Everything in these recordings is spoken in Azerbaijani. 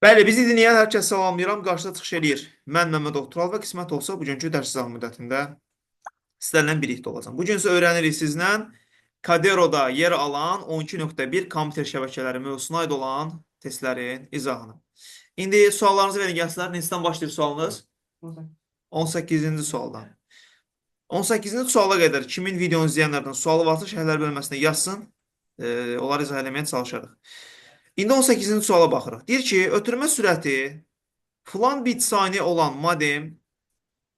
Bəli, bizi dinləyən hər kəs salamlayıram. Qarşıda çıxış eləyir. Mən Məmməd Otural və qismət olsa bugünkü dərs izah müddətində sizlərlə birlikdə olacağam. Bu gün isə öyrənirik sizlə Kaderoda yer alan 12.1 kompüter şəbəkələri mövzusuna aid olan testlərin izahını. İndi suallarınızı verin gənclər. Neçədən başlayır sualınız? 18-ci sualdan. 18-ci suala qədər kimin videonu izləyənlərdən sualı varsa şərhlər bölməsində yazsın. Onları izah eləməyə çalışarıq. İndi 18-ci suala baxırıq. Deyir ki, ötürmə sürəti filan bit saniyə olan modem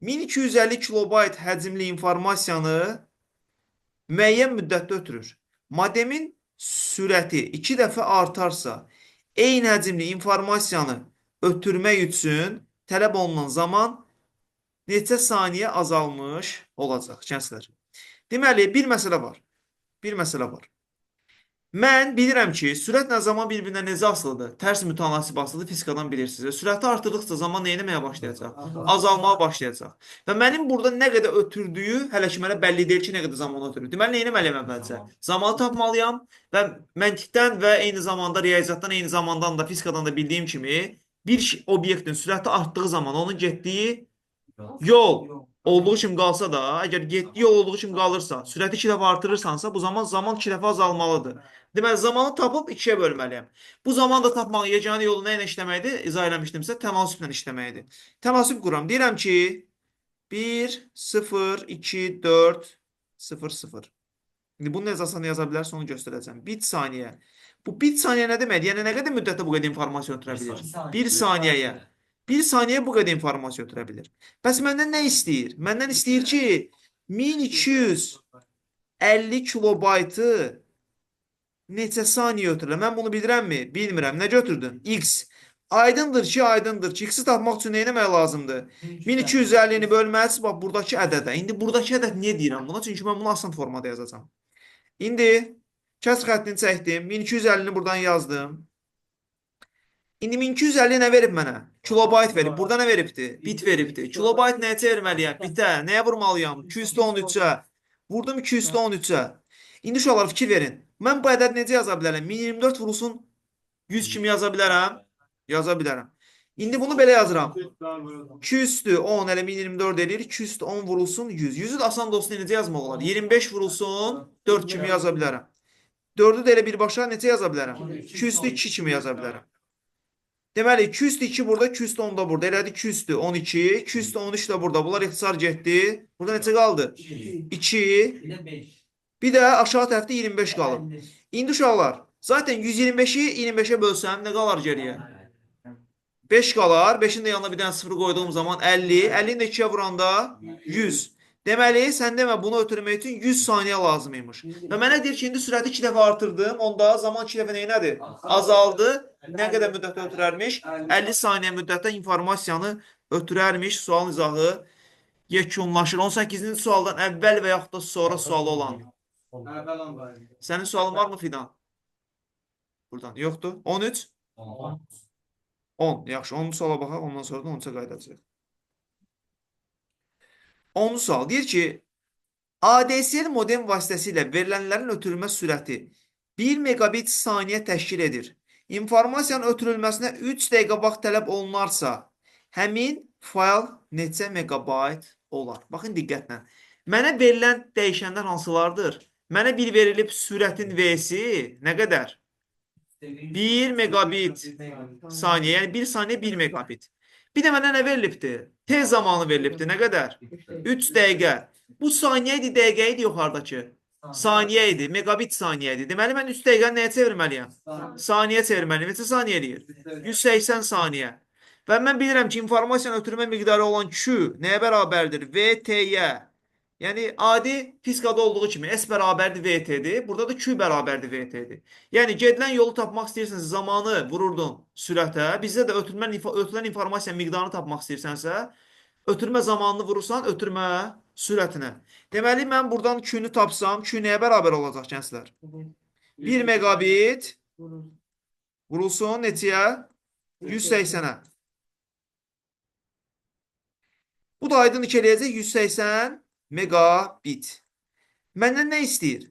1250 kilobayt həcmli informasiyanı müəyyən müddətdə ötürür. Modemin sürəti 2 dəfə artarsa, eyni həcmli informasiyanı ötürmək üçün tələb olunan zaman neçə saniyə azalmış olacaq, gənclər? Deməli, bir məsələ var. Bir məsələ var. Mən bilirəm ki, sürətlə zaman bir-birindən necə asılıdır? Tərs mütənasib asılıdır, fizikadan bilirsiniz. Sürəti artırdıqca zaman nə etməyə başlayacaq? Azalmağa başlayacaq. Və mənim burada nə qədər ötürdüyü hələ ki mənə bəlli deyil ki, nə qədər zaman ötürür. Deməli, nə etməliyəm əvvəlcə? Zamanı tapmalıyam və məntiqdən və eyni zamanda riyaziyyatdan, eyni zamandan da fizikadan da bildiyim kimi bir obyektin sürəti artdığı zaman onun getdiyi yol olduğu kimi qalsa da, əgər getdiyi yol olduğu kimi qalırsa, sürəti 2 dəfə artırırsansa, bu zaman 2 dəfə azalmalıdır. Deməli, zamanı tapıb 2-yə bölməliyəm. Bu zaman da tapmaq yeganə yolu nə ilə işləməkdir? İzah eləmişdimsə, tənasüblə işləməkdir. Tənasüb quram. Deyirəm ki, 1, 0, 2, 4, 0, 0. İndi bunun necəsini yaza bilərsə onu göstərəcəm. Bit saniyə. Bu bit saniyə nə deməkdir? Yəni nə qədər müddətdə bu qədər informasiya ötürə bilir? 1 saniyəyə. 1 saniyəyə bu qədər informasiya ötürə bilir. Bəs məndən nə istəyir? Məndən istəyir ki, 1250 kilobaytı neçə saniyə ötürürlər? Mən bunu bilirəmmi? Bilmirəm. Nə götürdün? X. Aydındır ki, aydındır ki, X-i tapmaq üçün nə etmək lazımdır? 1250-ni bölməlisin, bax, buradakı ədədə. İndi buradakı ədəd niyə deyirəm buna? Çünki mən bunu asan formada yazacağam. İndi kəsr xəttini çəkdim. 1250-ni buradan yazdım. İndi 1250 nə verib mənə? Kilobayt verib. Burada nə veribdir? Bit veribdir. Kilobayt nəyə çevirməliyəm? Bitə. Nəyə vurmalıyam? 213-ə. Vurdum 213-ə. İndi uşaqlar fikir verin. Mən bu ədəd necə yaza bilərəm? 1024 vurulsun 100 kimi yaza bilərəm? Yaza bilərəm. İndi bunu belə yazıram. 2 üstü 10 elə 1024 eləyir. 2 üstü 10 vurulsun 100. 100-ü də asan dostluğu necə yazmaq olar? 25 vurulsun 4 kimi yaza bilərəm. 4-ü də elə birbaşa necə yaza bilərəm? 2 üstü 2 kimi yaza bilərəm. Deməli 2 üstü 2 burada, 2 üstü 10 da burada. Elədi 2 üstü 12, 2 üstü 13 də burada. Bunlar ixtisar getdi. Burada neçə qaldı? 2. Bir də aşağı tərəfdə 25 qalıb. İndi uşaqlar, zaten 125-i 25-ə bölsəm nə qalar geriyə? 5 qalar. 5-in də yanına bir dənə 0 qoyduğum zaman 50. 50-ni də 2-yə vuranda 100. Deməli, sən demə bunu ötürmək üçün 100 saniyə lazım imiş. Və mənə deyir ki, indi sürəti 2 dəfə artırdım. Onda zaman 2 dəfə nədir? Azaldı. Nə qədər müddətdə ötürərmiş? 50 saniyə müddətdə informasiyanı ötürərmiş. Sualın izahı yekunlaşır. 18-ci sualdan əvvəl və yaxud da sonra sualı olan. Sənin sualın varmı Fidan? Buradan. Yoxdur. 13? 10. Yaxşı. 10-cu suala baxaq. Ondan sonra da 13-ə qayıdacaq. 10-cu sual. Deyir ki, ADSL modem vasitəsilə verilənlərin ötürülmə sürəti 1 megabit saniyə təşkil edir. İnformasiyanın ötürülməsinə 3 dəqiqə vaxt tələb olunarsa, həmin fayl neçə megabayt olar? Baxın diqqətlə. Mənə verilən dəyişənlər hansılardır? Mənə bir verilib sürətin V-si nə qədər? 1 megabit saniyə, yəni 1 saniyə 1 megabit. Bir də mənə nə verilibdir? Tez zamanı verilibdir. Nə qədər? 3 dəqiqə. Bu saniyə idi, dəqiqə idi yuxarıdakı. Saniyə idi, megabit saniyə idi. Deməli, mən 3 dəqiqəni nəyə çevirməliyəm? Saniyə çevirməliyəm. Neçə saniyə eləyir? 180 saniyə. Və mən bilirəm ki, informasiyanın ötürmə miqdarı olan Q nəyə bərabərdir? VT-yə. Yəni, adi fizikada olduğu kimi S bərabərdir VT-dir. Burada da Q bərabərdir VT-dir. Yəni, gedilən yolu tapmaq istəyirsiniz, zamanı vururdun sürətə. Bizdə də ötürülən informasiyanın miqdarını tapmaq istəyirsənsə, ötürmə zamanını vurursan, ötürmə sürətinə. Deməli, mən buradan Q-nü tapsam, Q nəyə bərabər olacaq, gənclər? 1 megabit vurulsun neçəyə? 180-ə. Bu da aydın eləyəcək 180 megabit. Məndən nə istəyir?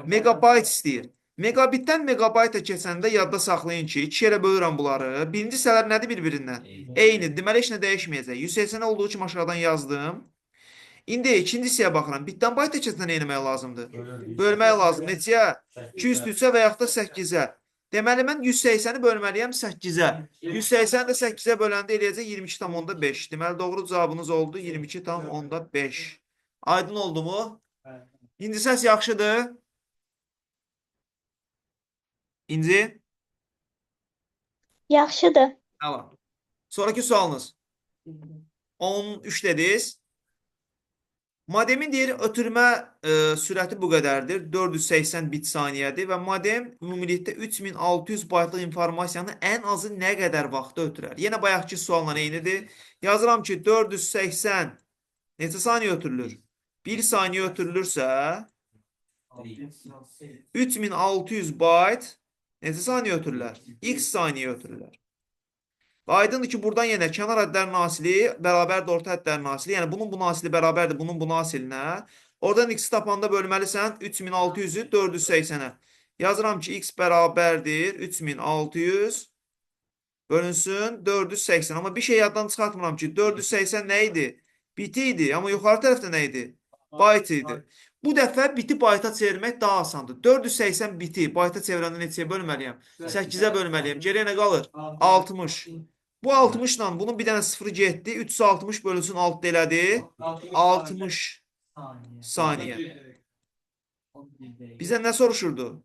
Megabayt istəyir. Megabitdən megabayta keçəndə yadda saxlayın ki, 2 yerə bölürəm bunları. Birinci hissələr nədir bir-birindən? Eyni. Deməli, heç nə dəyişməyəcək. 180 olduğu kimi aşağıdan yazdım. İndi ikinci hissəyə baxıram. Bitdən bayta keçəndə nə etmək lazımdır? Bölmək lazım. Neçəyə? 2 üstü 3-ə və yaxud da 8-ə. Deməli, mən 180-i bölməliyəm 8-ə. 180-i də 8-ə böləndə eləyəcək 22,5. Deməli, doğru cavabınız oldu 22,5. Aydın oldu mu? İndi səs yaxşıdır. İnci? Yaxşıdır. Tamam. Sonraki sualınız. 13 dediniz. Modemin deyir ötürmə sürəti bu qədərdir. 480 bit saniyədir və modem ümumilikdə 3600 baytlıq informasiyanı ən azı nə qədər vaxtda ötürər? Yenə bayaqki sualla eynidir. Yazıram ki, 480 neçə saniyə ötürülür? 1 saniyə ötürülürsə 3600 bayt neçə saniyə ötürürlər? X saniyə ötürürlər. Və aydındır ki, buradan yenə kənar hədlər nasili bərabərdir orta hədlər nasili. Yəni, bunun bu nasili bərabərdir bunun bu nasilinə. Oradan x tapanda bölməlisən 3600-ü 480-ə. Yazıram ki, x bərabərdir 3600 bölünsün 480. Amma bir şey yaddan çıxartmıram ki, 480 nə idi? Biti idi. Amma yuxarı tərəfdə nə idi? Byte idi. Bu dəfə biti bayta çevirmək daha asandır. 480 biti bayta çevirəndə neçəyə bölməliyəm? 8-ə bölməliyəm. Geriyə nə qalır? 60. Bu 60 ilə bunun bir dənə sıfırı getdi. 360 bölünsün 6 elədi. 60 saniyə. Bizə nə soruşurdu?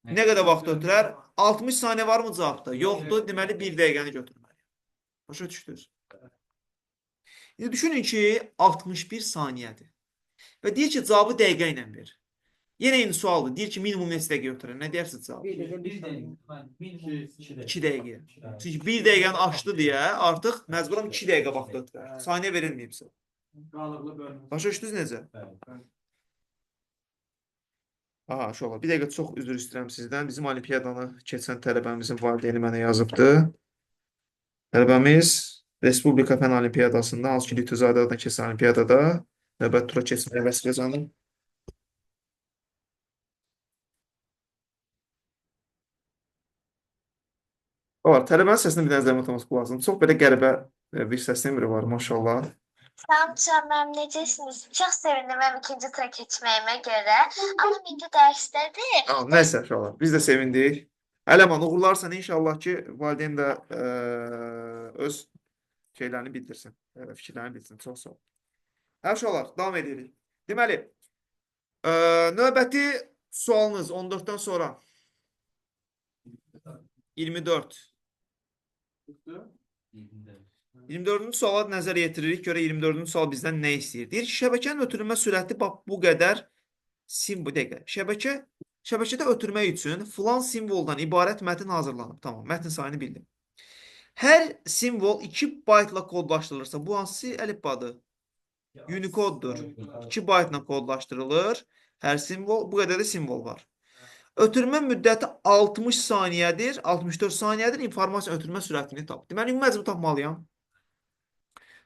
Nə qədər vaxt ötürər? 60 saniyə var mı cavabda? Yoxdur. Deməli 1 dəqiqəni götürməliyəm. Başa düşdünüz? İndi düşünün ki 61 saniyədir. Və deyir ki cavabı dəqiqə ilə ver. Yenə eyni sualdır. Deyir ki, minimum neçə dəqiqə götürür? Nə deyirsiniz cavab? 2 dəqiqə. Çünki 1 dəqiqəni aşdı deyə artıq məcburam 2 dəqiqə vaxt ötürər. Saniyə verilməyibsə. Başa düşdünüz necə? Aha, şola. Bir dəqiqə çox üzr istəyirəm sizdən. Bizim olimpiyadanı keçən tələbəmizin valideyni mənə yazıbdı. Tələbəmiz Respublika Fən Olimpiyadasında, hansı ki, Lütfuzadədən keçən olimpiyadada növbət tura keçməyə vəsb qazanıb. Var, tələbənin səsini bir dənə zəhmət olması lazım. Çox belə qəribə bir səs temri var, maşallah. Salam, mənim necəsiniz? Çox sevindim mənim ikinci tura keçməyimə görə. Amma indi dərsdədir. Nəysə, uşaqlar, biz də sevindik. Ələman, uğurlarsan inşallah ki, valideyn də öz şeylərini bildirsin, fikirlərini bildirsin. Çox sağ ol. Hə, uşaqlar, davam edirik. Deməli, növbəti sualınız 14-dən sonra 24. 24-cü suala nəzər yetiririk. Görə 24-cü sual bizdən nə istəyir? Deyir ki, şəbəkənin ötürülmə sürəti bu qədər şəbəkədə ötürmək üçün filan simvoldan ibarət mətn hazırlanıb. Tamam, mətn sayını bildim. Hər simvol 2 baytla kodlaşdırılırsa, bu hansı əlifbadır? Unicode'dur. 2 baytla kodlaşdırılır. Hər simvol, bu qədər də simvol var. Ötürmə müddəti 60 saniyədir, 64 saniyədir. İnformasiya ötürmə sürətini tap. Deməli, ümuməcmi tapmalıyam.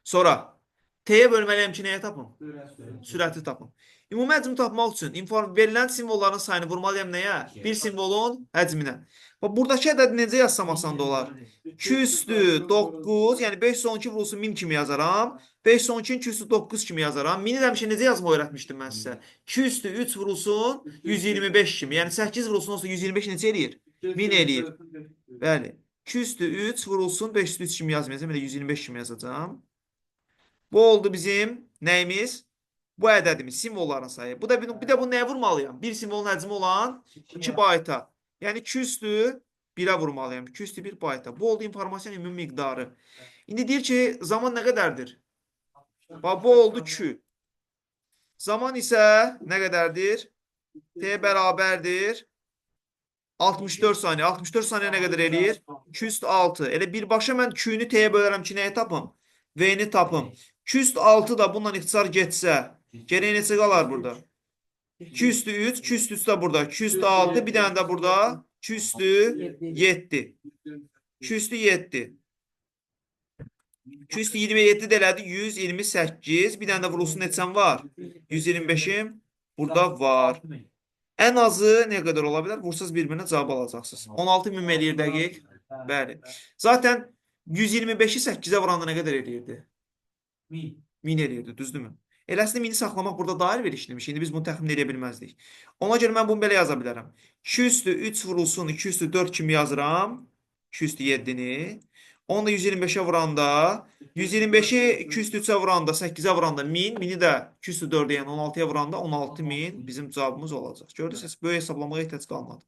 Sonra T-yə bölməliyəm ki, nəyə tapım? Sürəti tapım. Ümumi həcmi tapmaq üçün verilən simvolların sayını vurmalıyam nəyə? Bir simvolun həcminə. Buradakı ədədi necə yazsam asan da olar? 2 üstü 9, yəni 512 vurulsun 1000 kimi yazaram. 512-nin 2 üstü 9 kimi yazaram. 1000-i həmişə necə yazma öyrətmişdim mən sizə? 2 üstü 3 vurulsun 125 kimi. Yəni 8 vurulsun olsa 125 neçə eləyir? 1000 eləyir. Bəli. 2 üstü 3 vurulsun 5 üstü 3 kimi yazmayacağım. Elə 125 kimi yazacağım. Bu oldu bizim nəyimiz? Bu ədədimiz, simvolların sayı. Bir də bunu nəyə vurmalıyam? Bir simvolun həcmi olan 2 bayta. Yəni 2 üstü 1-ə vurmalıyam. 2 üstü 1 bayta. Bu oldu informasiyanın ümumi miqdarı. İndi deyir ki, zaman nə qədərdir? Bu oldu 2. Zaman isə nə qədərdir? T bərabərdir 64 saniyə. 64 saniyə nə qədər eləyir? 2 üstü 6. Elə birbaşa mən 2-nü T-yə bölərəm ki, nəyə tapım? V-ni tapım. 2 üstü 6 da bununla ixtisar getsə, geriyə neçə qalar burada? 2 üstü 3, 2 üstü 3 də burada. 2 üstü 6, bir dənə də burada. 2 üstü 7. 2 üstü 7. 2 üstü 27 də elədi, 128. Bir dənə də vurulsun neçəm var? 125'im burada var. Ən azı nə qədər ola bilər? Vursuz bir-birinə cavab alacaqsınız. 16.000 eləyir dəqiq. Bəli. Zaten 125-i 8-ə vuranda nə qədər eləyirdi? 1000 eləyirdi, düzdürmü? Eləsində 1000-i saxlamaq burada daha əlverişlimiş. İndi biz bunu təxmin edə bilməzdik. Ona görə mən bunu belə yaza bilərəm. 2 üstü 3 vurulsun 2 üstü 4 kimi yazıram. 2 üstü 7-ni. Onu da 125-ə vuranda 125-i 2 üstü 3-ə vuranda 8-ə vuranda 1000. 1000-i də 2 üstü 4-ə yəni 16-ya vuranda 16.000 bizim cavabımız olacaq. Gördünüz, böyük hesablamaya ehtiyac qalmadı.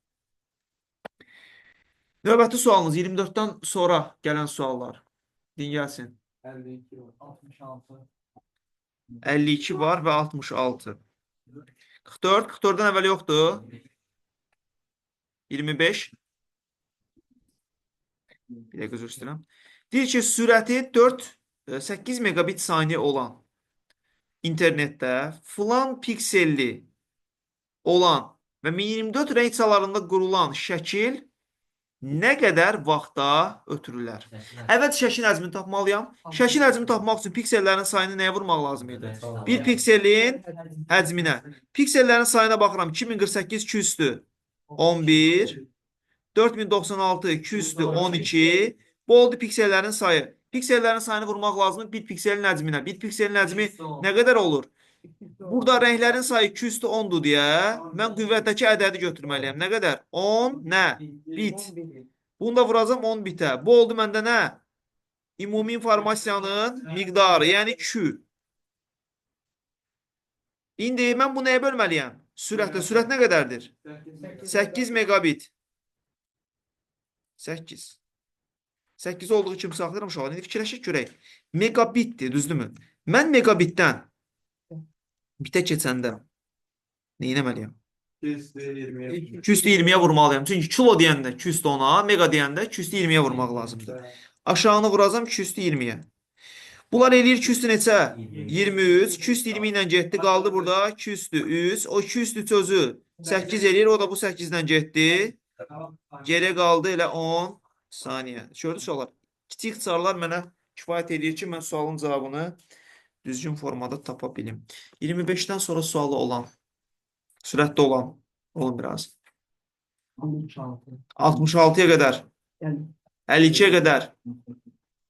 Növbəti sualınız 24-dən sonra gələn suallar. Din gəlsin. 52 var. 66. 52 var və 66. 44. 44-dən əvvəl yoxdur. 25. Bir dəqiqə üzr istəyirəm. Deyir ki, sürəti 8 megabit saniyə olan internetdə filan pikselli olan və 1024 rəng çalarında qurulan şəkil nə qədər vaxtda ötürülər? Əvvəl şəkil həcmini tapmalıyam. Şəkil həcmini tapmaq üçün piksellərin sayını nəyə vurmaq lazım idi? Bir pikselin həcminə. Piksellərin sayına baxıram. 2048 2 üstü 11. 4096 2 üstü 12. Bu oldu piksellərin sayı. Piksellərin sayını vurmaq lazımdır bir pikselin həcminə. Bir pikselin həcmi nə qədər olur? Burada rənglərin sayı 2 üstü 10-dur deyə mən qüvvətdəki ədədi götürməliyəm. Nə qədər? 10 nə? Bit. Bunu da vuracam 10 bitə. Bu oldu məndə nə? Ümumi informasiyanın miqdarı, yəni Q. İndi mən bu nəyə bölməliyəm? Sürətdə. Sürət nə qədərdir? 8 megabit. 8. 8 olduğu kimi saxlayıram uşaqlar. İndi fikirləşək görək. Megabitdir, düzdürmü? Mən megabitdən bitə keçəndə nə etməliyəm? 220-yə vurmalıyam. Çünki kilo deyəndə 210-a, mega deyəndə 220-yə vurmaq lazımdır. Aşağını vuracam 220-yə. Bunlar eləyir 2 üstü neçə? 23. 220 ilə getdi. Qaldı burada 2 üstü 3. O 2 üstü 3 özü 8 eləyir. O da bu 8-dən getdi. Geri qaldı elə 10 saniyə. Gördünüz suallar. Kiçik ixtisarlar mənə kifayət edir ki, mən sualın cavabını düzgün formada tapa bilim. 25-dən sonra sualı olan, sürətdə olan, olun biraz. 66-ya qədər, 52-yə qədər,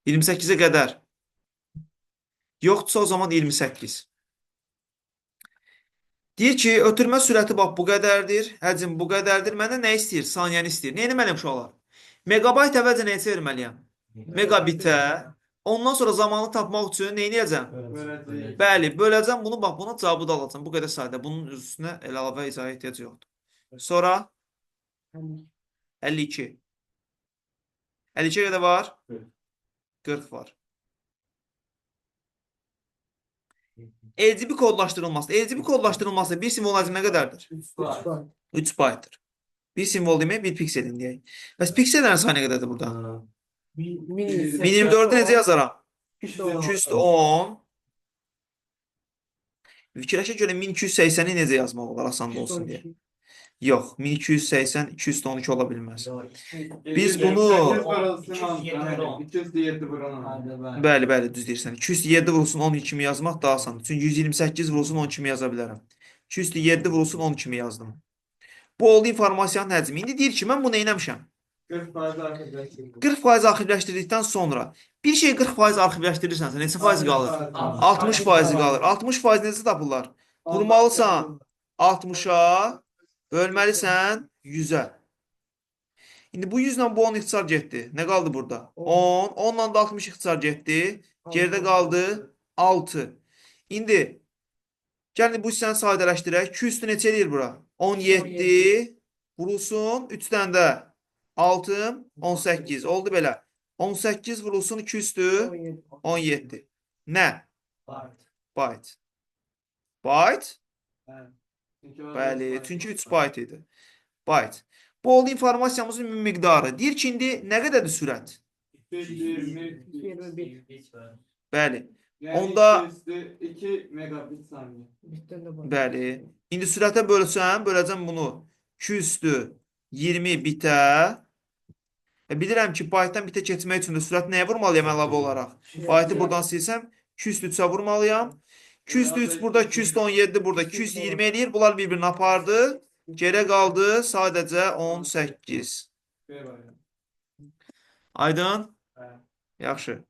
28-ə qədər. Yoxdursa o zaman 28. Deyir ki, ötürmə sürəti bax bu qədərdir, həcm bu qədərdir. Məndən nə istəyir? Saniyəni istəyir. Nə etməliyəm uşaqlar? Megabayt əvvəlcə nəyə çevirməliyəm? Megabitə. Ondan sonra zamanı tapmaq üçün nə edəcəm? Bəli, böləcəm bunu, bax buna cavabı da alacam. Bu qədər sadə. Bunun üstünə əlavə izah ehtiyac yoxdur. Sonra 52. 52-yə qədər var? 40 var. RGB kodlaşdırılması. RGB kodlaşdırılması bir simvol həcmi nə qədərdir? 3 baytdır. Bir simvol demək, bir pikselin deyək. Bəs piksellərin sayı nə qədərdir burada? 1024-ü necə yazaram? 210. Fikirləşək görə 1280-i necə yazmaq olar, asan da olsun deyə. Yox, 1280, 212 ola bilməz. Biz bunu... 207 vuran. Bəli, düz deyirsən. 207 vurulsun 10 kimi yazmaq daha asandır. Çünki 128 vurulsun 10 kimi yaza bilərəm. 207 vurulsun 10 kimi yazdım. Bu oldu informasiyanın həcmi. İndi deyir ki, mən bunu eləmişəm. 40% arxivləşdirdikdən sonra bir şey 40% arxivləşdirirsənsə neçə faiz qalır? 60% qalır. 60% necə tapırlar? Vurmalısan 60-a, bölməlisən 100-ə. İndi bu 100 ilə bu 10 ixtisar getdi. Nə qaldı burada? 10. 10 ilə da 60 ixtisar getdi. Geridə qaldı 6. İndi gəlin bu hissəni sadələşdirək. 2 üstü neçə eləyir bura? 17 vurulsun 3-dən də 6, 18. Oldu belə. 18 vurulsun 2 üstü 17. Nə? Byte. Byte? Bəli, çünki 3 byte idi. Byte. Bu oldu informasiyamızın miqdarı. Deyir ki, indi nə qədərdir sürət? 221. Bəli. Yəni Onda 2 megabit saniyə. bəli. İndi sürətə bölsəm, böləcəm bunu 2 üstü 20 bitə. Bilirəm ki, byte-dan bitə keçmək üçün də sürət nəyə vurmalıyam əlavə olaraq? Byte-ı buradan silsəm, 2 üstü 3-ə vurmalıyam. 2 üstü 3 burada, 2 üstü 17 burada, 220 eləyir. Bunlar bir-birini apardı. Geriyə qaldı sadəcə 18. B variantı. Aydın? Hə. Yaxşı.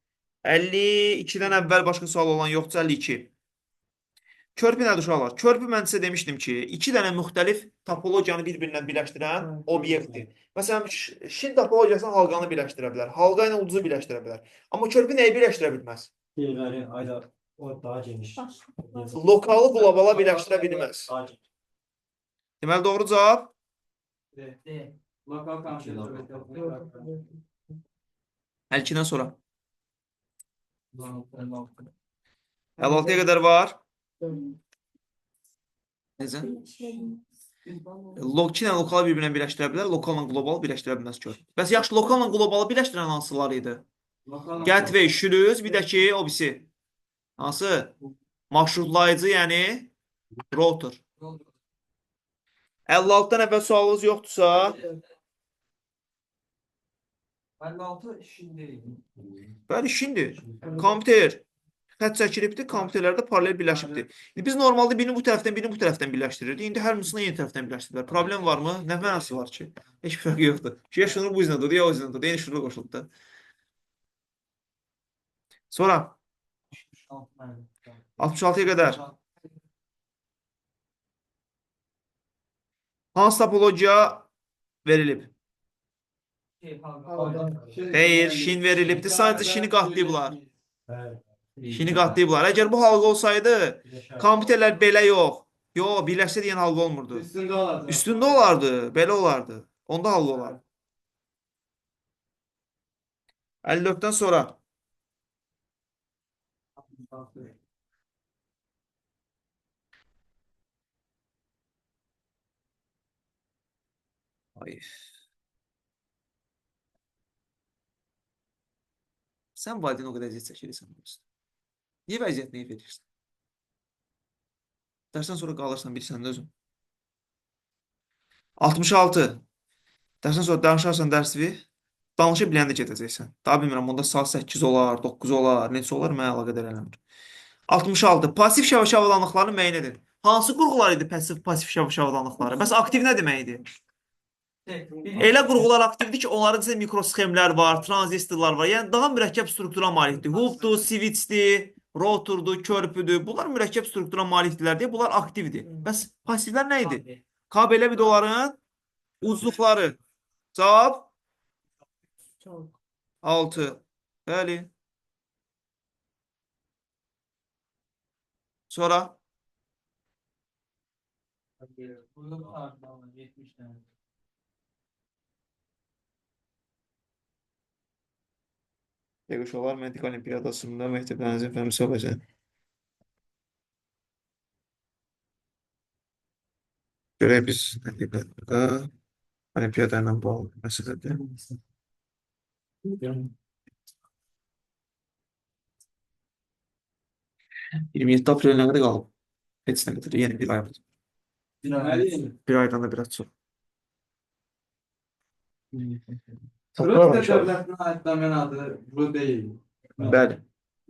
52-dən əvvəl başqa sual olan yoxdur, 52. Körpü nədir uşaqlar? Körpü mən sizə demişdim ki, iki dənə müxtəlif topologiyanı bir-birindən birləşdirən obyektdir. Məsələn, şin topologiyasını halqanı birləşdirə bilər, halqa ilə ulduzu birləşdirə bilər. Amma körpü nəyi birləşdirə bilməz? Diğerleri ayda o daha geniş. Lokalı qlobala birləşdirə bilməz. Daha geniş. Deməli, doğru cavab D. Lokal kompüter. 52-dən sonra. 56-ya qədər var. Necə? İki ilə lokalı bir-birinə birləşdirə bilər, lokalla qlobalı birləşdirə bilməz körpü. Bəs yaxşı, lokalla qlobalı birləşdirən hansılar idi? Gateway, şülüz, bir də ki, o birisi. Hansı? Marşrutlayıcı, yəni router. 56-dan əvvəl sualınız yoxdursa, 56 işindeyim. bəli, işindir. Kompüter xətt çəkilibdir, kompüterlərdə paralel birləşibdir. Biz normalda birini bu tərəfdən, birini bu tərəfdən birləşdirirdik. İndi hər birisini yeni tərəfdən birləşdirirlər. Problem varmı? Nə mənası var ki? Heç bir fərqi yoxdur. Ya şunur bu üzrə durdu, ya o üzrə durdu. Yeni şunur qoşuldu da. Sonra 66-ya qədər hansı topologiya verilib? Xeyr, şin verilibdir. Sadəcə şini qatlayıblar. Şini qatlayıblar. Əgər bu halqa olsaydı, kompüterlər belə yox. Yox, birləşsə deyən halqa olmurdu. Üstünde olardı. Üstündə olardı, belə olardı. Onda halqa olardı. 54-dən sonra. Ay. Sən valideyn o qədər əziyyət çəkirsən. Niyə vəziyyətini verirsən? Dərsdən sonra qalırsan bilsən də özün. 66. Dərsdən sonra danışarsan dərsi, danışa biləndə gedəcəksən. Daha bilmirəm, onda saat 8 olar, 9 olar, neçə olar, mənə əlaqədar eləmir. 66. Pasif şəbəkə avadanlıqlarını müəyyən edin. Hansı qurğular idi pasif şəbəkə avadanlıqları? Bəs aktiv nə demək idi? Elə qurğular aktivdir ki, onların içində mikrosxemlər var, tranzistorlar var. Yəni daha mürəkkəb struktura malikdir. Hubdur, switchdir, rotordur, körpüdür. Bunlar mürəkkəb struktura malikdirlər deyə bunlar aktivdir. Bəs passivlər nə idi? Kabelə vidaların uzluqları. Cavab 6. Bəli. Sonra Dəqiq olar məntiq olimpiyadasında məktəblərinizin fəhmi müsabiqəsi. Görək biz nəticədə olimpiyada ilə bağlı məsələdir. 27 aprel nə qədər qalıb? Heç nə qədər, yeni bir ay var. Bir aydan da biraz çox. Rusya devletine aitlenen adı bu değil. Bəli.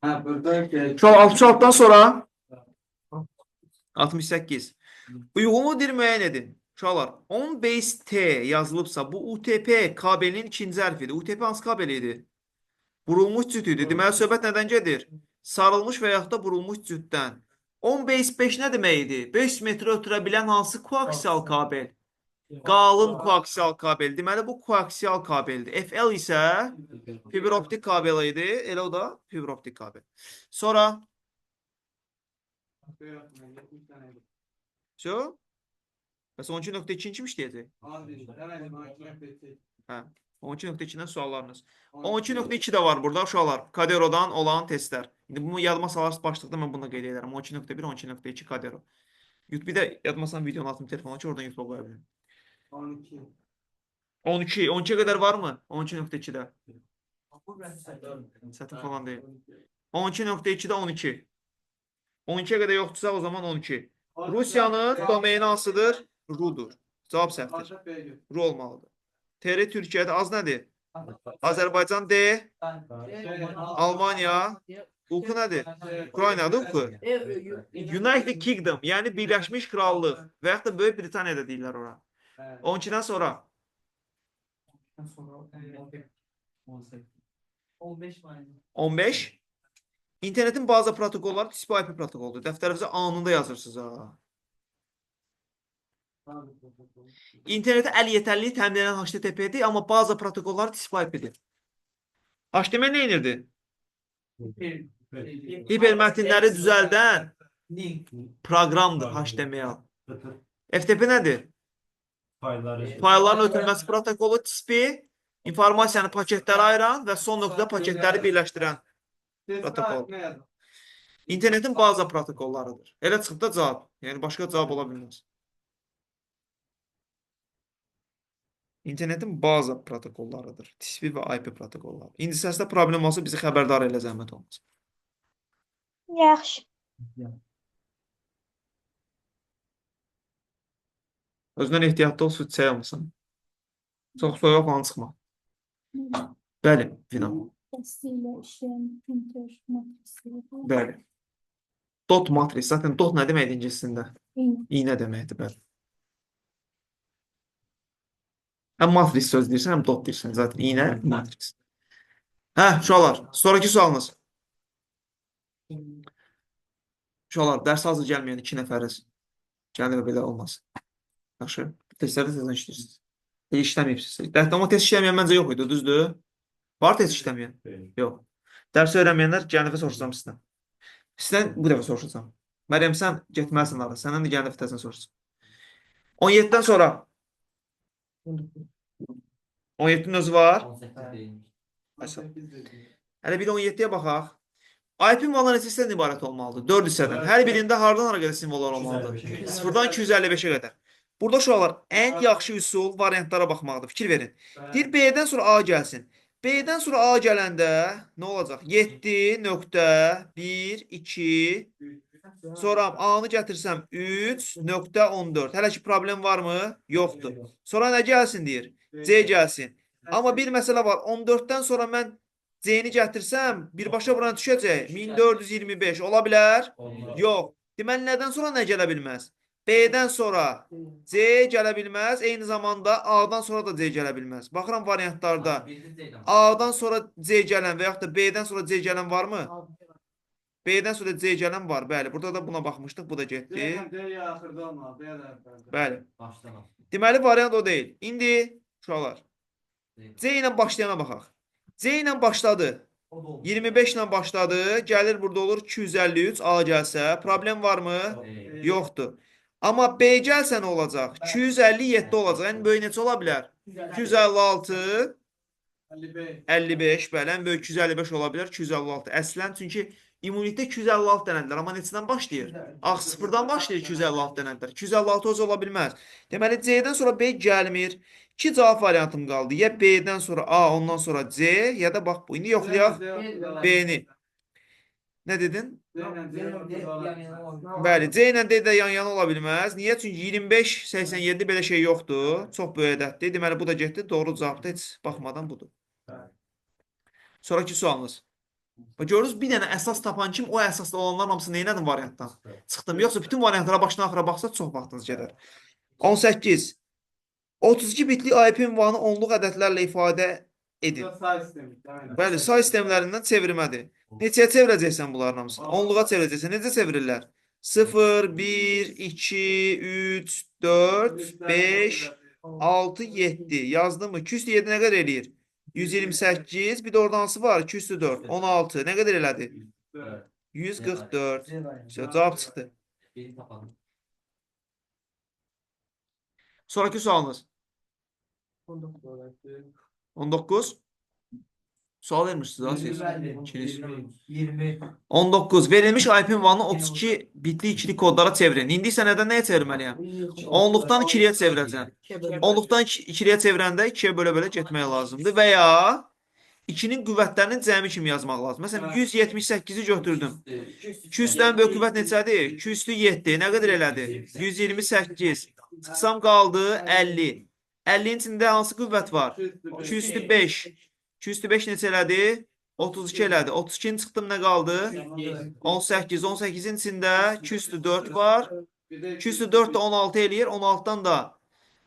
Ha burada ki Şu an 66-dan sonra 68. Uyğunluğu dir müəyyən edin. Uşaqlar, 10 base T yazılıbsa bu UTP kabelinin ikinci hərfidir. UTP hansı kabel idi? Burulmuş cüt idi. Deməli, söhbət nədən gedir? Sarılmış və yaxud da burulmuş cütdən. 10 base 5 nə demək idi? 5 metrə ötürə bilən hansı koaksial kabel? Qalın koaksial kabel. Deməli, bu koaksial kabeldir. FL isə fiberoptik kabel idi. Elə o da fiberoptik kabel. Sonra şu? Bəs 12.2 kimmiş deyəcək? Hə. 12.2-dən suallarınız. 12.2 də var burada uşaqlar. Kaderodan olan testlər. İndi bunu yadıma salarsınız başlıqda mən bunu qeyd edərəm. 12.1, 12.2 Kadero. Bir də yadıma salan videonun altını telefona ki, oradan YouTube qoya bilim. 12. 12. 12'ye kadar var mı? 12.2'de. Satın falan değil. 12.2'de 12. 12'ye kadar yoksa o zaman 12. Rusiyanın domeni hansıdır? Ru'dur. Cavab səhvdir. Ru olmalıdır. TR Türkiye'de az nədir? Azərbaycan D, Almanya, Ulku nədir? Ukrayna'da Ulku. United Kingdom, yəni Birləşmiş Krallıq və yaxud da Böyük Britaniyada deyirlər ora. 12-dən sonra 15 var. 15. İnternetin baza protokolları TCP/IP protokoludur. Dəftərinizə anında yazırsınız ha. İnternetə əl yetərliyi təmin edən HTTP-dir, amma baza protokolları TCP/IP-dir. HTML nə edirdi? Hipermətinləri düzəldən proqramdır HTML. FTP nədir? Faylların ötürülməsi protokolu TCP, informasiyanı paketlərə ayıran və son nöqtədə paketləri birləşdirən protokol. İnternetin baza protokollarıdır. Elə çıxıb da cavab. Yəni başqa cavab ola bilməz. İnternetin baza protokollarıdır. TCP və IP protokolları. İndi səsdə problem olsa bizi xəbərdar elə zəhmət olmaz. Yaxşı. Özündən ehtiyatlı ol, süd çayılmasın. Çox soyuq falan çıxma. Bəli, Final. Bəli. Dot matris. Zaten dot nə deməkdir ingiliscəsində? İynə deməkdir, bəli. Həm matris söz deyirsən, həm dot deyirsən. Zaten iynə, matris. Hə, uşaqlar, sonraki sualınız. Uşaqlar, dərs hazır gəlməyən 2 nəfəriz. Gəlmə belə olmaz. Yaxşı, testləri tezdən işləyirsiniz. İşləməyibsiniz. Amma test işləməyən məncə yox idi, düzdür? Var test işləməyən? Yox. Dərs öyrənməyənlər gələn dəfə soruşacağım sizdən. Sizdən bu dəfə soruşacağım. Məryəm, sən getməlisən ara. Səndən də gələn dəfə tezdən soruşacağım. 17-dən sonra 17-nin özü var. Hələ bir də 17-yə baxaq. IP ünvanları neçə hissədən ibarət olmalıdır? 4 hissədən. Hər birində hardan hara qədər simvollar olmalıdır? 0-dan 255-ə qədər. Burada uşaqlar ən yaxşı üsul variantlara baxmaqdır. Fikir verin. Deyir B-dən sonra A gəlsin. B-dən sonra A gələndə nə olacaq? 7.1, 2, sonra A-nı gətirsəm 3.14. Hələ ki problem varmı? Yoxdur. Sonra nə gəlsin deyir? C gəlsin. Amma bir məsələ var. 14-dən sonra mən C-ni gətirsəm birbaşa buranı düşəcək. 1425 ola bilər? Yox. Deməli, nədən sonra nə gələ bilməz? B-dən sonra C gələ bilməz. Eyni zamanda A-dan sonra da C gələ bilməz. Baxıram variantlarda A-dan sonra C gələn və yaxud da B-dən sonra C gələn varmı? B-dən sonra C gələn var. Bəli, burada da buna baxmışdıq. Bu da getdi. Bəli. Deməli, variant o deyil. İndi, uşaqlar, C ilə başlayana baxaq. C ilə başladı. 25 ilə başladı. Gəlir burada olur 253. A gəlsə. Problem varmı? Yoxdur. Amma B gəlsə nə olacaq? 257 olacaq. Yəni böyük neçə ola bilər? 256, 55. Bəli, ən böyük 255 ola bilər. 256. Əslən, çünki immunitetdə 256 dənədilər. Amma neçədən başlayır? Ax, 0-dan başlayır 256 dənədilər. 256 öz ola bilməz. Deməli, C-dən sonra B gəlmir. 2 cavab variantım qaldı. Ya B-dən sonra A, ondan sonra C, ya da bax bu. İndi yoxlayaq B-ni. Nə dedin? Bəli, C ilə D də yan-yana ola bilməz. Niyə? Çünki 25, 87 belə şey yoxdur. Çox böyük ədəddir. Deməli, bu da getdi. Doğru cavab da heç baxmadan budur. Sonraki sualınız. Görürüz, bir dənə əsas tapan kim, o əsasda olanların hamısı neynədir variantdan? Çıxdım. Yoxsa bütün variantlara başdan axıra baxsa çox vaxtınız gedər. 18. 32 bitli IP ünvanı onluq ədədlərlə ifadə edin. Bəli, say sistemlərindən çevirmədir. Neçəyə çevirəcəksən bunların hamısını? Onluğa çevirəcəksən. Necə çevirirlər? 0, 1, 2, 3, 4, 5, 6, 7. Yazdım mı? 2 7 nə qədər eləyir? 128. Bir də orada hansı var? 2 4. 16. Nə qədər elədi? 144. Cavab çıxdı. Sonraki sualınız. 19. Sual vermişsiniz ha siz. 20. 19. Verilmiş IP ünvanını 32 bitli ikili kodlara çevirin. İndi isə nədən nəyə çevirməliyəm? Onluqdan 2-liyə çevirəcəm. Onluqdan 2-liyə çevirəndə 2-yə bölə-bölə getmək lazımdır. Və ya 2-nin qüvvətlərinin cəmi kimi yazmaq lazım. Məsələn, 178-i götürdüm. 2 üstdən böyük qüvvət neçədir? 2 üstü 7. Nə qədər elədi? 128. Çıxsam qaldı 50. 50-nin içində hansı qüvvət var? 2 üstü 5. 2 üstü 5 neçə elədi? 32 elədi. 32-nin çıxdım nə qaldı? 18. 18-in içində 2 üstü 4 var. 2 üstü 4 də 16 eləyir. 16-dan da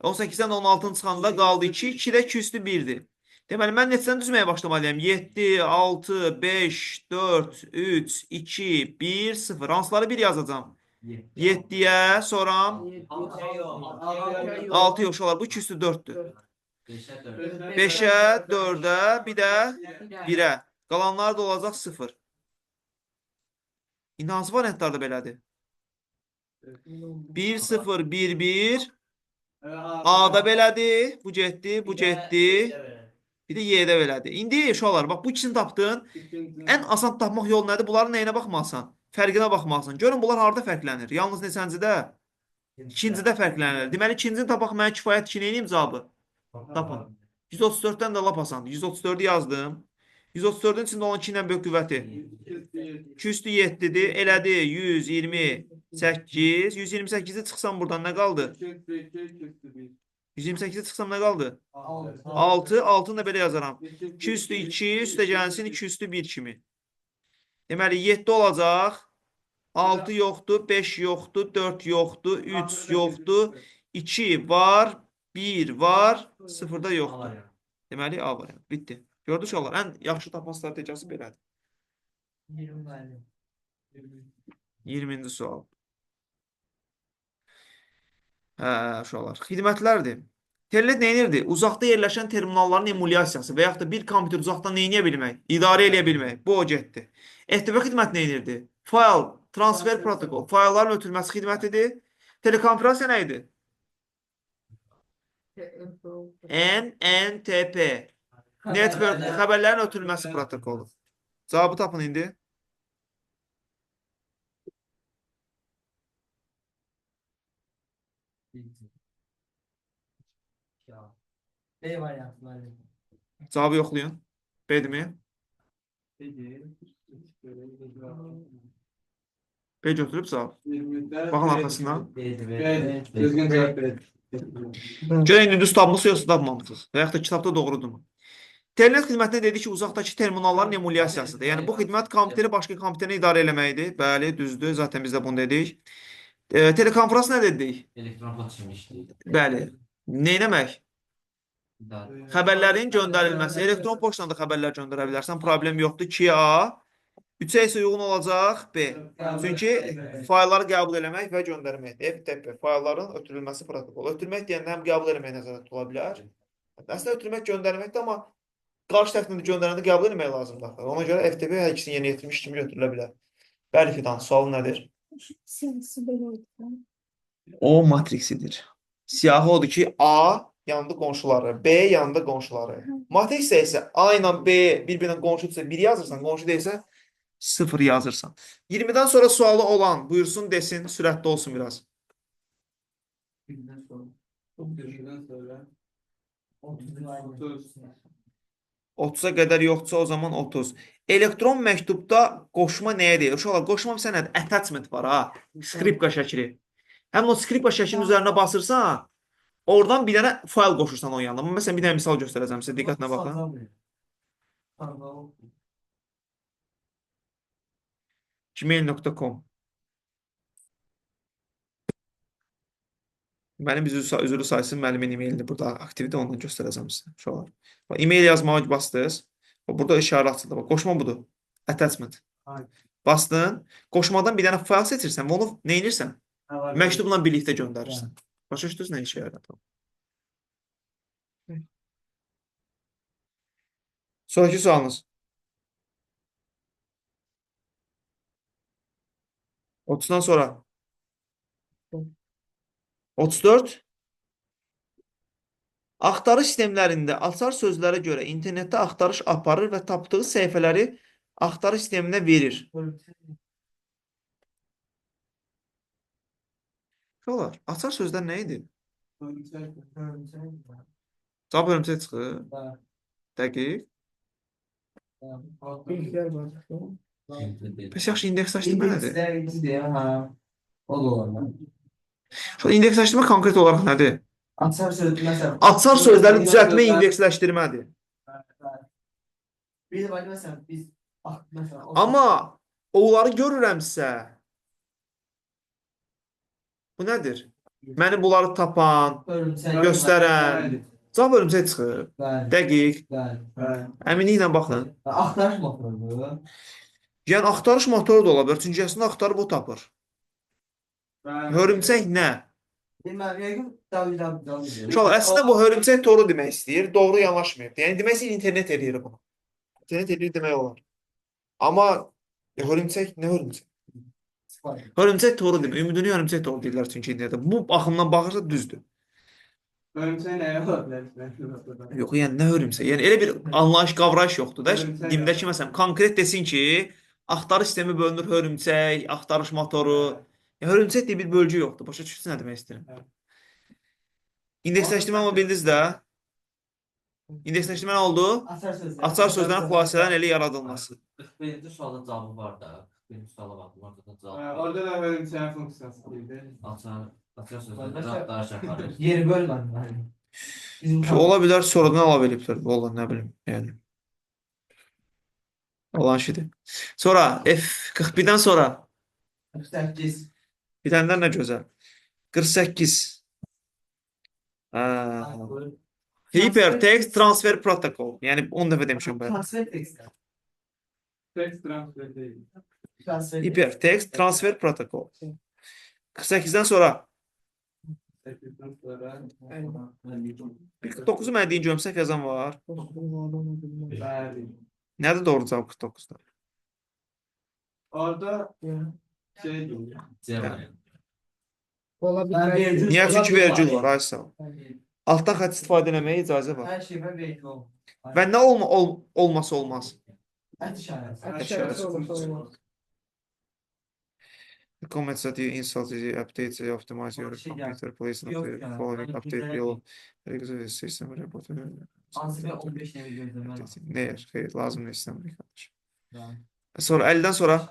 18-dən 16-nın çıxanda qaldı 2. 2 də 2 üstü 1-dir. Deməli, mən neçədən düzməyə başlamalıyam? 7, 6, 5, 4, 3, 2, 1, 0. Hansıları 1 yazacağım? 7-yə, sonra 6 yox olar. Bu 2 üstü 4-dür. 5-ə, 4-ə, bir də 1-ə. Qalanlar da olacaq 0. İndi hansı variantlarda belədir? 1, 0, 1, 1. A-da belədir. Bu getdi, bu getdi. Bir də Y-də belədir. İndi uşaqlar, bax bu ikisini tapdın. Ən asan tapmaq yolu nədir? Bunların nəyinə baxmalısan? Fərqinə baxmalısan. Görün bunlar harada fərqlənir? Yalnız neçəncidə? İkincidə fərqlənir. Deməli, ikincini tapmaq mənə kifayət ki, neyiniyim cavabı? Tapın. 134-dən də lap asandır. 134-ü yazdım. 134-ün içində olan 2 ilə böyük qüvvəti. 2 üstü 7-dir. Elədi 128. 128-i çıxsam buradan nə qaldı? 128-i çıxsam nə qaldı? 6. 6-nı da belə yazaram. 2 üstü 2, üstə gəlsin 2 üstü 1 kimi. Deməli, 7 olacaq. 6 yoxdur, 5 yoxdur, 4 yoxdur, 3 yoxdur, 2 var, 1 var, 0 da yoxdur. Deməli, A variantı. Bitdi. Gördük uşaqlar, ən yaxşı tapma strategiyası belədir. 20 müəllim. 20-ci sual. Uşaqlar. Xidmətlərdir. Telnet neyinirdi? Uzaqda yerləşən terminalların emulyasiyası və yaxud da bir kompüter uzaqdan neyinə bilmək? İdarə eləyə bilmək. Bu o getdi. FTP xidməti neyinirdi? Fayl, transfer protokol, faylların ötürülməsi xidmətidir. Telekonferansiya nə idi? NNTP. Network xəbərlərin ötürülməsi protokolu. Cavabı tapın indi. B variantı müəllim. Cavabı yoxlayın. B-dirmi? B götürüb cavab. Baxın arxasından. Düzgün cavab verin. Görək indi düz tapmısınız yoxsa tapmamışsınız. Və yaxud da kitabda doğrudurmu? Telnet xidmətinə dedi ki, uzaqdakı terminalların emulyasiyasıdır. Yəni, bu xidmət kompüteri başqa kompüterinə idarə eləməkdir. Bəli, düzdür. Zaten biz də bunu dedik. Telekonferans nə dedik? Elektron iletişim işləyir. Bəli. Neynəmək? Xəbərlərin göndərilməsi. Elektron poçtdan da xəbərlər göndərə bilərsən. Problem yoxdur. 2A. 3-ə isə uyğun olacaq B. Çünki faylları qəbul eləmək və göndərmək. FTP. Faylların ötürülməsi protokolu. Ötürmək deyəndə həm qəbul eləmək nəzərdə tutula bilər. Əslində ötürmək göndərməkdir, amma qarşı tərəfində göndərəndə qəbul etmək lazımdır. Ona görə FTP hər ikisini yerinə yetirmiş kimi götürülə bilər. Bəli Fidan, sual nədir? O matriksidir. Siyahı odur ki, A yanında qonşuları, B yanında qonşuları. Matrix isə A ilə B bir-birinə qonşudursa 1 yazırsan, qonşu deyilsə 0 yazırsan. 20-dən sonra sualı olan buyursun desin, sürətli olsun biraz. 20'den sonra. 20'den sonra. 30. 30-a qədər yoxdursa o zaman 30. Elektron məktubda qoşma nəyə deyir? Uşaqlar, qoşma bir sənəd attachment var ha. Skripka şəkli. Həmin o skripka şəklinin üzərinə basırsan, oradan bir dənə fayl qoşursan onun yanına. Məsələn, bir dənə misal göstərəcəm sizə. Diqqətlə baxın. Gmail.com Mənim üzrü saysın müəllimin e-mailini burada aktivdə ondan göstərəcəm sizə. Uşaqlar. E-mail yazmağa bastınız. Burada işarə açıldı. Qoşma budur. Attachment. Bastın. Qoşmadan bir dənə fayl seçirsən və onu nə edirsən? Məktubla birlikdə göndərirsən. Başa düşdünüz nə işə yarayır? Sonraki sualınız. 30-dan sonra. 34. Axtarış sistemlərində açar sözlərə görə internetdə axtarış aparır və tapdığı səhifələri axtarış sisteminə verir. Uşaqlar, açar sözlər nə idi? Cavab hörümçək çıxır. Dəqiq. Pəs yaxşı indeksləşdirmə nədir? O da olar. İndeksləşdirmə konkret olaraq nədir? Açar sözü məsələn. Açar sözləri düzəltmə indeksləşdirmədir. Bir də məsələn biz məsələn. Amma onları görürəmsə bu nədir? Məni bunları tapan, Hörümçək. göstərən. Bəli. Cavab hörümçək çıxır. Bəli. Dəqiq. Bəli. Əminliklə baxın. Axtarış motorudur. Yəni axtarış motoru da ola bilər. Çünki əslində axtarıb o tapır. Hörümçək nə? Deməli, yəqin www. Uşaqlar, əslində bu hörümçək toru demək istəyir. Doğru yanaşmayıb. Yəni demək istəyir internet eləyir bunu. İnternet eləyir demək olar. Amma hörümçək nə hörümçək? Hörümçək toru demək. Ümidini hörümçək toru deyirlər çünki internetdə. Bu baxımdan baxırsa düzdür. Hörümçək nəyə ola bilər? Yox, yəni nə hörümçək? Yəni elə bir anlayış, qavrayış yoxdur da. Hörümçək Dildə ki, məsələn, konkret desin ki, axtarış sistemi bölünür hörümçək, axtarış motoru. Yəni, hörümçək deyə bir bölgü yoxdur. Başa düşürsünüz nə demək istəyirəm? Evet. İndeksləşdirmə amma bildiniz də. İndeksləşdirmə nə oldu? Açar sözlər. Açar sözlərin xülasələrin elə yaradılması. 41-ci sualda cavabı var da. 41-ci suala baxdım, orada da cavab var. Orada da hörümçəyin funksiyası idi. Açar sözlərdə daha şəxarlı. Yeri bölmədim. Bizim Ola bilər sonradan əlavə ediblər. Vallahi nə bilim, yəni. Olan şeydir. Sonra F41-dən sonra 48. bir dənədən nə gözəl. 48. Hypertext Transfer Protocol. Yəni 10 dəfə demişəm ben. Transfer text. Text transfer değil. Hypertext Transfer Protocol. 48-dən sonra 48'den sonra. 49-u mən deyince səhv yazan var. Bəli. Nədir doğru cavab 49-da? Orada şey değil. C variantı. Niyə? Çünki vergül var. Ay sağ ol. Altdan xətt istifadə etməyə icazə var. Her şeyə vergül ol. Və nə olması olmaz? Ət işarəsi. Ət işarəsi. The comments that you install the updates you optimize your computer please not Yok the yani, following ben update güzel will execute system report. Hansı bir 15 nevi gözləmə var. Ne? Xeyr, lazım deyil istəmirik qardaş. Yani. Sonra 50-dən sonra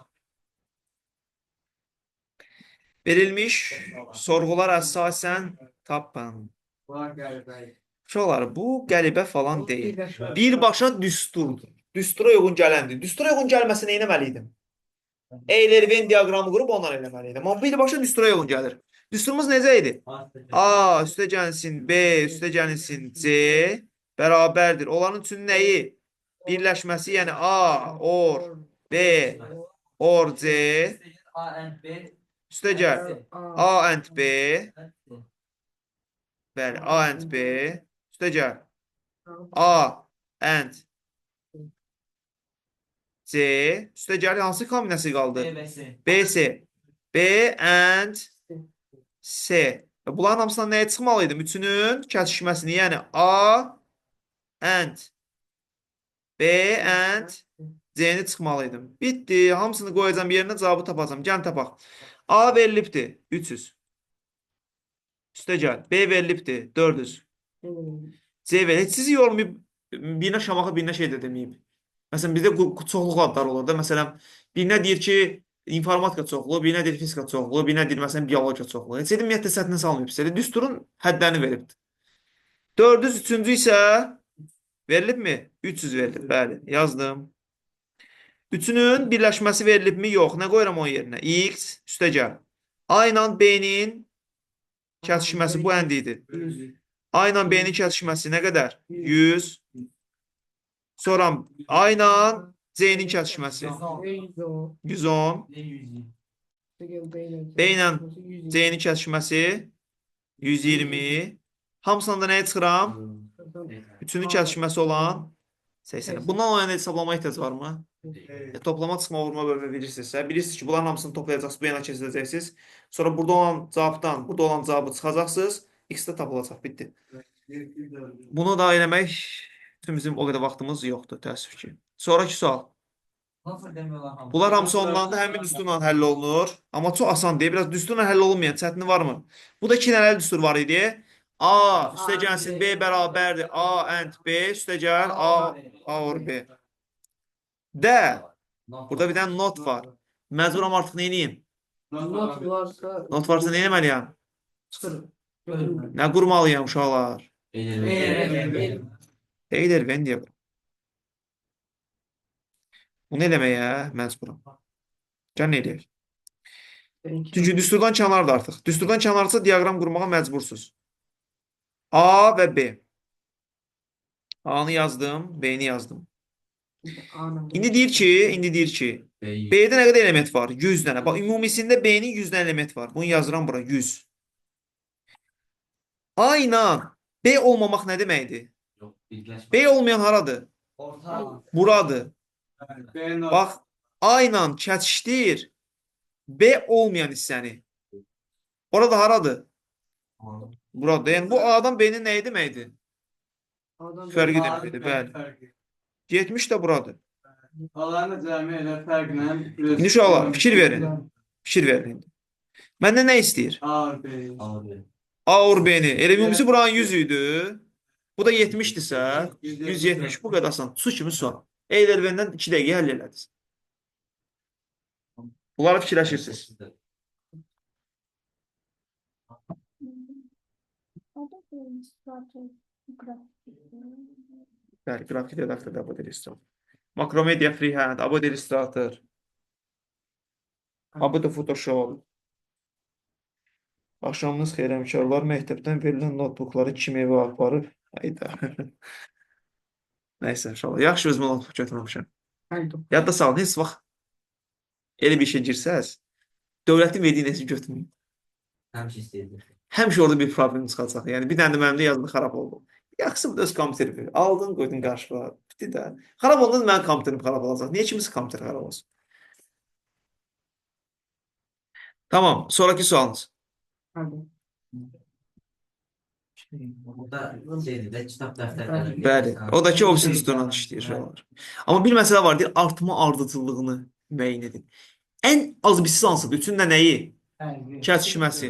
verilmiş sorğular əsasən tapın. Var qəribə. Uşaqlar, bu qəribə falan deyil. Birbaşa düsturdur. Düstura uyğun gələndir. Düstura uyğun gəlməsi nə etməliydim? Euler-Venn diaqramı qurub ondan eləməliydim. Amma birbaşa düstura uyğun gəlir. Düsturumuz necə idi? A üstə gəlsin B üstə gəlsin C bərabərdir. Onların üçün nəyi? Birləşməsi, yəni A, OR, B, OR, C A and B. üstə gəl. A and B, bəli, A and B üstə gəl. A and C üstə gəl. Hansı kombinasiya qaldı? B və C. B, C. B and C. Bunların hamısından nəyə çıxmalıydım? Üçünün kəsişməsini, yəni A and B and C-ni çıxmalıydım. Bitdi. Hamısını qoyacağım yerinə, cavabı tapacağım. Gəlin tapaq. A verilibdir 300. Üstə gəl. B verilibdir 400. C verilib. Heç sizi yormayıb, birinə şamaxı, birinə şey də deməyib. Məsələn, bizdə çoxluq adları olur da. Məsələn, birinə deyir ki, informatika çoxluğu, birinə deyir fizika çoxluğu, birinə deyir məsələn biologiya çoxluğu. Heç ümumiyyətlə səthinə salmayıb sizə. Düsturun həddlərini veribdir. 400 üçüncü isə verilibmi? 300 verilib. Bəli, yazdım. Üçünün birləşməsi verilibmi? Yox. Nə qoyuram onun yerinə? X üstə gəl. A ilə B-nin kəsişməsi bu əndi idi. A ilə B-nin kəsişməsi nə qədər? 100. Sonra A ilə C-nin kəsişməsi 110. B ilə C-nin kəsişməsi 120. Hamısından da nəyə çıxıram? Üçünün kəsişməsi olan 80. Bundan o yana hesablamaya ehtiyac varmı? Toplama, çıxma, vurma, bölmə bilirsinizsə, bilirsiniz ki, bunların hamısını toplayacaqsınız, bu yana keçirəcəksiniz. Sonra burada olan cavabdan, burada olan cavabı çıxacaqsınız. X-də tapılacaq, bitdi. Bunu da eləmək üçün bizim o qədər vaxtımız yoxdur, təəssüf ki. Sonraki sual. Nasıl demiyorlar hamı? Bunlar hamısı ondan da həmin düsturla həll olunur. Amma çox asan deyil. Biraz düsturla həll olunmayan çətini varmı? Bu da 2 dənəli düstur var idi. A üstə gəlsin B bərabərdir. A and B üstə gəl A or B. D. Burada bir dənə not var. Məcburam artıq nə edeyim? Not varsa nə etməliyəm? Nə qurmalıyam uşaqlar? Euler-Venn diaqramı. Bunu eləməyə məcburam. Gəl nə eləyək? Çünki düsturdan kənardır artıq. Düsturdan kənardırsa diaqram qurmağa məcbursuz. A və B. A-nı yazdım, B-ni yazdım. İndi deyir ki, B-də nə qədər element var? 100 dənə. Bax, ümumisində B-nin 100 dənə element var. Bunu yazıram bura, 100. A ilə B olmamaq nə deməkdir? Yok, birleşme. B olmayan haradır? Orta. Buradır. B not. Bax, A ilə kəsişdir B olmayan hissəni. Orada haradır? Burada. Yəni bu A-dan B-nin nəyi deməkdir? Fərqi deməkdir, bəli. 70 də buradır. Alanı cəmi elə fərqlə. İndi uşaqlar, fikir verin. Fikir verin indi. Məndən nə istəyir? A, B. Abi. A or B-ni. Elə ümumisi buranın 100 idi. Bu da 70-dirsə, 170 bu qədər asan. Su kimi sual. Eylervenden 2 dəqiqə həll elədiniz. Bunları fikirləşirsiniz. Bəli, qrafik redaktorda Adobe Illustrator. Makromedia Freehand, Adobe Illustrator, Adobe Photoshop. Axşamınız xeyir həmkarlar. Məktəbdən verilən notebookları kim evə aparıb? Hayda. Nəysə, inşallah. Yaxşı özümə notebook götürməmişəm. Yadda salın, heç vaxt elə bir şey girsəz, dövlətin verdiyi nəsə götürməyin. Həmişə istəyirdim. Həmişə orada bir problem çıxacaq. Yəni bir dənə də mənim də yazılı xarab oldu. Yaxşı bu da öz kompüteri. Aldın, qoydun qarşıya. Bitdi də. Xarab oldu, mənim kompüterim xarab olacaq. Niyə kimisi kompüteri xarab olsun? Tamam, sonraki sualınız. Burada şeydə, kitab dəftərləri. Bəli, o da ki, ofisin üstündən işləyir şeylər. Amma bir məsələ var, deyir, artma ardıcıllığını müəyyən edin. Ən az bir hansıdır? Üçündə nəyi? Kəsişməsi.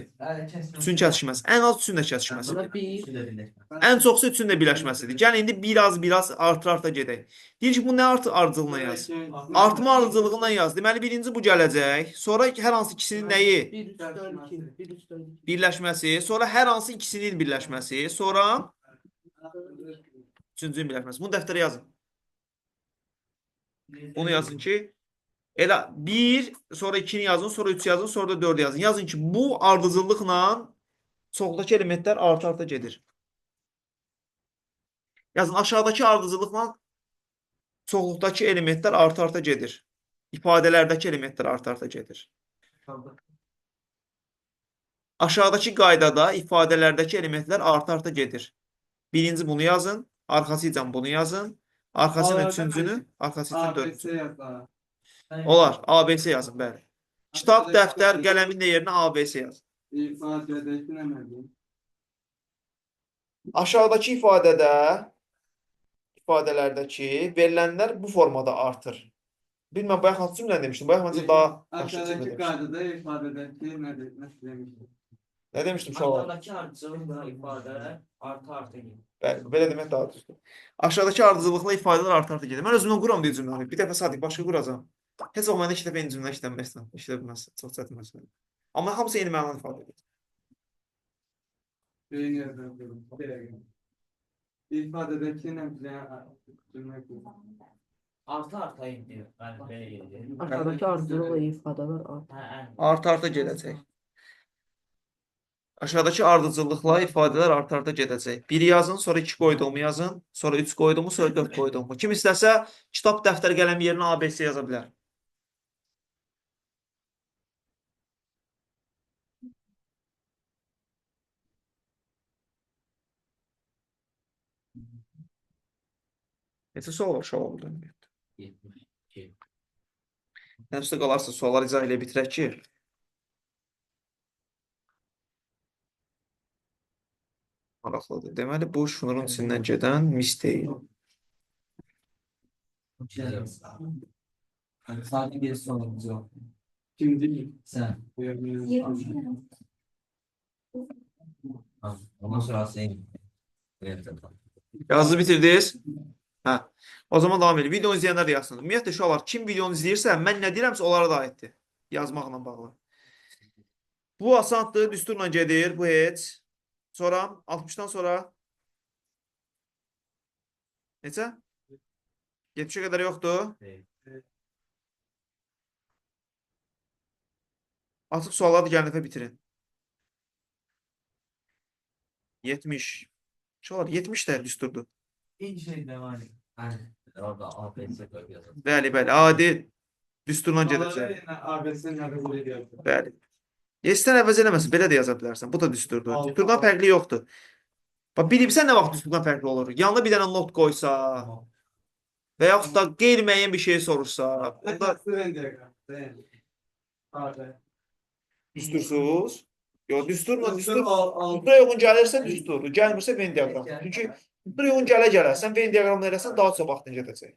Üçün kəsişməsi. Ən az üçündə kəsişməsidir. Üçündə birləşmə. Ən çoxsa üçündə birləşməsidir. Gəlin indi biraz artır-arta gedək. Deyir ki, bu nə ardıcıllığına yaz? Artma ardıcıllığından yaz. Deməli, birinci bu gələcək. Sonra hər hansı ikisinin nəyi? Birləşməsi. Sonra hər hansı ikisinin birləşməsi. Sonra üçüncünün birləşməsi. Bunu dəftərə yazın. Bunu yazın ki, elə 1, sonra 2-ni yazın, sonra 3 yazın, sonra da 4 yazın. Yazın ki, bu ardıcıllıqla çoxdakı elementlər arta-arta gedir. Yazın, aşağıdakı ardıcıllıqla çoxluqdakı elementlər arta-arta gedir. İfadələrdəki elementlər arta-arta gedir. Aşağıdakı qaydada ifadələrdəki elementlər arta-arta gedir. Birinci bunu yazın, arxasıcan bunu yazın, arxasıyla üçüncünü, arxasıyla dördüncünü. Olar, ABC yazın, bəli. Kitab, dəftər, qələmin də yerinə ABC yazın. İfadədəki nə mənim? Aşağıdakı ifadələrdəki verilənlər bu formada artır. Bilməm, bayaq hansı cümlə demişdim? Bayaq məncə daha yaxşı cümlə Aşağıdakı demişdim. qaydada ifadədəki nədir? Nəsə demişdim. Nə demişdim uşaqlar? Aşağıdakı ardıcıllıqla ifadə arta-arta gedir. Bəli, belə demək daha düzdür. Aşağıdakı ardıcıllıqla ifadələr arta-arta gedir. Mən özümdən quram deyə cümləni. Bir dəfə sadik, başqa quracam. Heç vaxt məndə 2 dəfə eyni cümlə işlənməzsən. İşlənməzsən. Çox çətin məsələ. Amma hamısı eyni mənalı ifadə edir. Beyin yazıyorum. İfadədəki nə? Arta-arta gedir. Yəni belə gedir. Aşağıdakı ardıcılıqla ifadələr artır. Hə, ən. Arta-arta gedəcək. Aşağıdakı ardıcıllıqla ifadələr arta-arta gedəcək. 1 yazın, sonra 2 qoyduğumu yazın, sonra 3 qoyduğumu, sonra 4 qoyduğumu. Kim istəsə, kitab, dəftər, qələm yerinə ABC yaza bilər. Neçə sual var uşaq burada? 72. Nəfsdə qalarsa sualları izah ilə bitirək ki, maraqlıdır. Deməli, bu şunurun içindən gedən mis deyil. Sadece bir sorumuz yok. İkinci. Sen. Ondan sonra senin. Evet. Yazı bitirdiniz? Hə. O zaman davam edelim. Video izləyənlər də yazsın. Ümumiyyətlə, uşaqlar, kim videonu izləyirsə, mən nə deyirəmsə, onlara da aiddir. Yazmaqla bağlı. Bu asandır, düsturla gedir, bu heç. Sonra, 60-dan sonra neçə? 70-ə qədər yoxdur. Açıq sualları gəlin dəfə bitirin. 70. Çoğlar 70 də düsturdur. İlk şey ne var? Hani orada APS koyup yazalım. Bəli, adi düsturla gedəcək. Yine ABS'nin kabul ediyor. Bəli. İstən əvəz eləməsin, belə də yaza bilərsən. Bu da düsturdur. Aldı, Düsturdan aldı. fərqli yoxdur. Bax, bilibsən nə vaxt düsturdan fərqli olur? Yanına bir dənə not qoysa Tamam. və yaxud da qeyri-müəyyən bir şey soruşsa, bunda Venn diagram. Venn. AB. düstursuz. Yox, düsturla düstur. Al. Düstura uyğun gəlirsə düsturdur, gəlmirsə Venn diaqram. Çünki düstura uyğun gələrsən, Venn diaqramını eləsən daha çox vaxtın gedəcək.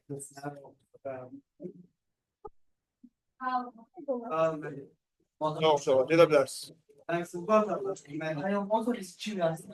Yox, gedə bilərsiniz. Ben siz var da. Hayır, o da biz kim yazsın?